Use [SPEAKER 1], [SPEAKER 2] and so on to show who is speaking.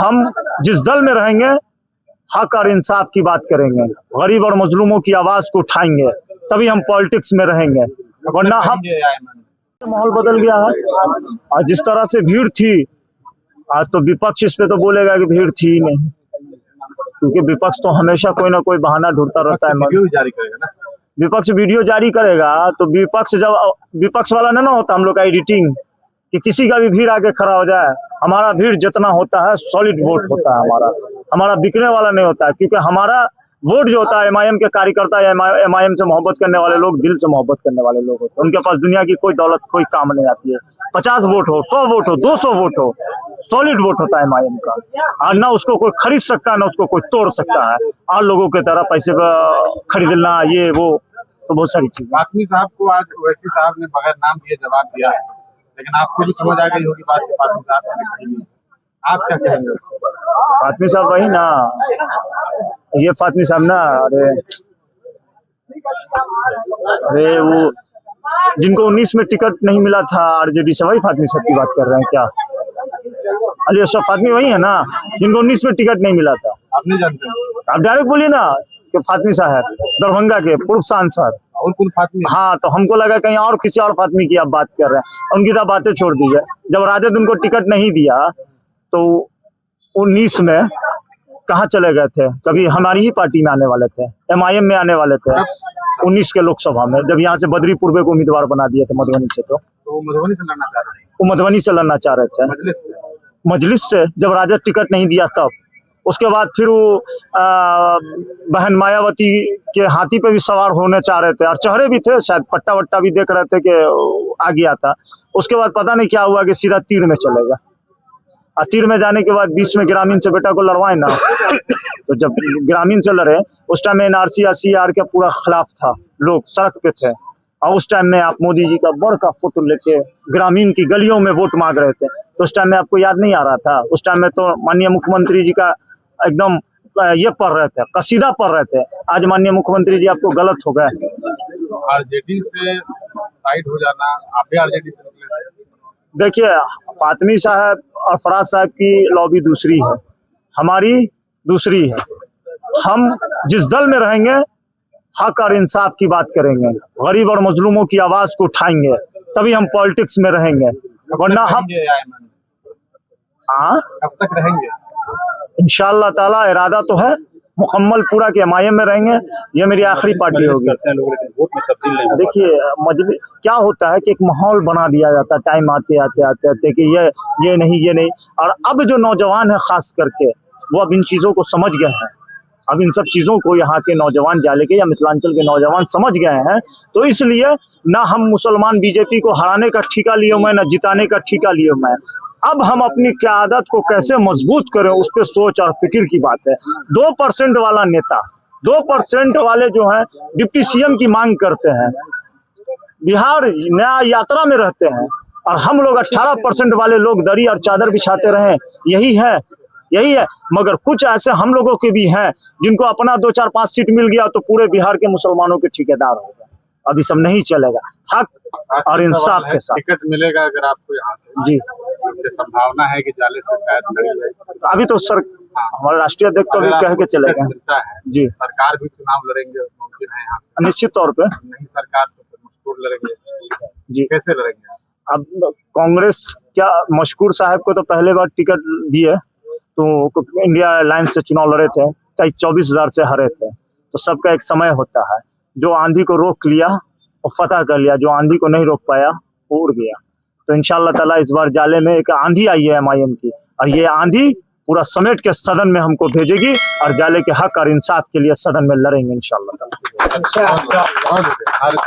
[SPEAKER 1] हम जिस दल में रहेंगे हक और इंसाफ की बात करेंगे, गरीब और मजलूमों की आवाज को उठाएंगे, तभी हम पॉलिटिक्स में रहेंगे। वरना हम माहौल बदल गया है। और जिस तरह से भीड़ थी आज, तो विपक्ष इस पे तो बोलेगा कि भीड़ थी ही नहीं, क्योंकि विपक्ष तो हमेशा कोई ना कोई बहाना ढूंढता रहता है। विपक्ष वीडियो जारी करेगा तो विपक्ष जब विपक्ष वाला ना होता हम लोग का एडिटिंग कि किसी का भी भीड़ आके खड़ा हो जाए, हमारा भीड़ जितना होता है सॉलिड वोट होता है, हमारा बिकने वाला नहीं होता है। क्योंकि हमारा वोट जो होता है एमआईएम के कार्यकर्ता या एमआईएम से मोहब्बत करने वाले लोग, दिल से मोहब्बत करने वाले लोग होते हैं। उनके पास दुनिया की कोई दौलत कोई काम नहीं आती है। 50 वोट हो, 100 वोट हो, 200 वोट हो, सॉलिड वोट होता है एमआईएम का। और ना उसको कोई खरीद सकता है ना उसको कोई तोड़ सकता है। और लोगों की तरह पैसे खरीदना ये वो तो बहुत सारी चीजें।
[SPEAKER 2] फातमी साहब को आज ओवैसी साहब ने बगैर नाम दिए जवाब दिया है, लेकिन आपको भी समझ आ गई होगी बात कि फातमी साहब ने कही नहीं। आप क्या कहेंगे?
[SPEAKER 1] फातमी साहब वही ना, ये फातमी साहब ना, अरे वो जिनको 19 में टिकट नहीं मिला था आरजेडी से, वही फातमी साहब की बात कर रहे हैं क्या? अली अशरफ फातमी वही है ना जिनको 19 में टिकट नहीं मिला था।
[SPEAKER 2] आप नहीं जानते?
[SPEAKER 1] आप डायरेक्ट बोलिए ना कि फातमी साहब दरभंगा के पूर्व सांसद।
[SPEAKER 2] और कौन फातमी?
[SPEAKER 1] हाँ, तो हमको लगा कहीं और किसी और फातमी की आप बात कर रहे हैं। उनकी तो बातें छोड़ दीजिए। जब राजद उनको टिकट नहीं दिया तो 19 में कहाँ चले गए थे? कभी हमारी ही पार्टी में आने वाले थे, एमआईएम में आने वाले थे 19 के लोकसभा में, जब यहाँ से बद्री पूर्वे को उम्मीदवार बना दिए थे मधुबनी से। तो
[SPEAKER 2] मधुबनी से लड़ना चाह रहे हैं?
[SPEAKER 1] वो मधुबनी से लड़ना चाह रहे थे, मजलिस से। जब राजद टिकट नहीं दिया तब उसके बाद फिर वो बहन मायावती के हाथी पे भी सवार होने चाह रहे थे और चेहरे भी थे, शायद पट्टा वट्टा भी देख रहे थे कि आ गया था। उसके बाद पता नहीं क्या हुआ कि सीधा तीर में चलेगा। और तीर में जाने के बाद बीच में ग्रामीण से बेटा को लड़वाए ना, तो जब ग्रामीण से लड़े उस टाइम में एनआरसी या सीआर के पूरा खिलाफ था, लोग सड़क पे थे। और उस टाइम में आप मोदी जी का बड़ का फोटो लेके ग्रामीण की गलियों में वोट मांग रहे थे। तो उस टाइम में आपको याद नहीं आ रहा था? उस टाइम में तो माननीय मुख्यमंत्री जी का एकदम ये पढ़ रहे थे, कसीदा पढ़ रहे थे। आज माननीय मुख्यमंत्री जी आपको गलत हो गए।
[SPEAKER 2] आरजेडी से साइड हो जाना, आप भी आरजेडी से निकले थे?
[SPEAKER 1] देखिए, फातमी साहब और फराज साहब की लॉबी दूसरी है, हमारी दूसरी है। हम जिस दल में रहेंगे हक और इंसाफ की बात करेंगे, गरीब और मजलूमों की आवाज को उठाएंगे, तभी हम पॉलिटिक्स में रहेंगे। वरना हम
[SPEAKER 2] कब तक रहेंगे?
[SPEAKER 1] इंशाअल्लाह ताला इरादा तो है मुकम्मल पूरा कि एमआईएम में रहेंगे। ये मेरी आखिरी पार्टी होगी। देखिए, मजलिस क्या होता है कि एक माहौल बना दिया जाता है टाइम आते आते आते आते कि ये नहीं। और अब जो नौजवान है खास करके वो अब इन चीज़ों को समझ गए हैं। अब इन सब चीज़ों को यहाँ के नौजवान जाले के या मिथिलांचल के नौजवान समझ गए हैं। तो इसलिए ना हम मुसलमान बीजेपी को हराने का ठेका लिए हुए, ना जिताने का ठेका लिए हुए। अब हम अपनी क़यादत को कैसे मजबूत करें उस पर सोच और फिक्र की बात है। 2% वाला नेता, 2% वाले जो हैं डिप्टी सीएम की मांग करते हैं, बिहार नया यात्रा में रहते हैं, और हम लोग 18% वाले लोग दरी और चादर बिछाते रहे। यही है। मगर कुछ ऐसे हम लोगों के भी हैं जिनको अपना 2, 4, 5 सीट मिल गया तो पूरे बिहार के मुसलमानों के ठेकेदार हो गए। अभी सब नहीं चलेगा। हक और इंसाफ के साथ
[SPEAKER 2] टिकट मिलेगा अगर आपको यहाँ से? जी, संभावना है कि जाले से शायद लड़ी जाए।
[SPEAKER 1] अभी तो सर हमारे राष्ट्रीय अध्यक्ष को भी कह के चलेगा जी,
[SPEAKER 2] सरकार भी चुनाव लड़ेंगे, मुमकिन है यहाँ?
[SPEAKER 1] निश्चित तौर पे
[SPEAKER 2] नहीं सरकार तो मशहूर लड़ेंगे जी। कैसे लड़ेंगे?
[SPEAKER 1] अब कांग्रेस क्या, मशहूर साहब को तो पहले बार टिकट दिए तो इंडिया अलायंस से चुनाव लड़े थे, 24,000 से हारे थे। तो सबका एक समय होता है। जो आंधी को रोक लिया और फतह कर लिया, जो आंधी को नहीं रोक पाया वो उड़ गया। तो इंशाअल्लाह ताला इस बार जाले में एक आंधी आई है एमआईएम की, और ये आंधी पूरा समेट के सदन में हमको भेजेगी और जाले के हक और इंसाफ के लिए सदन में लड़ेंगे इंशाअल्लाह ताला।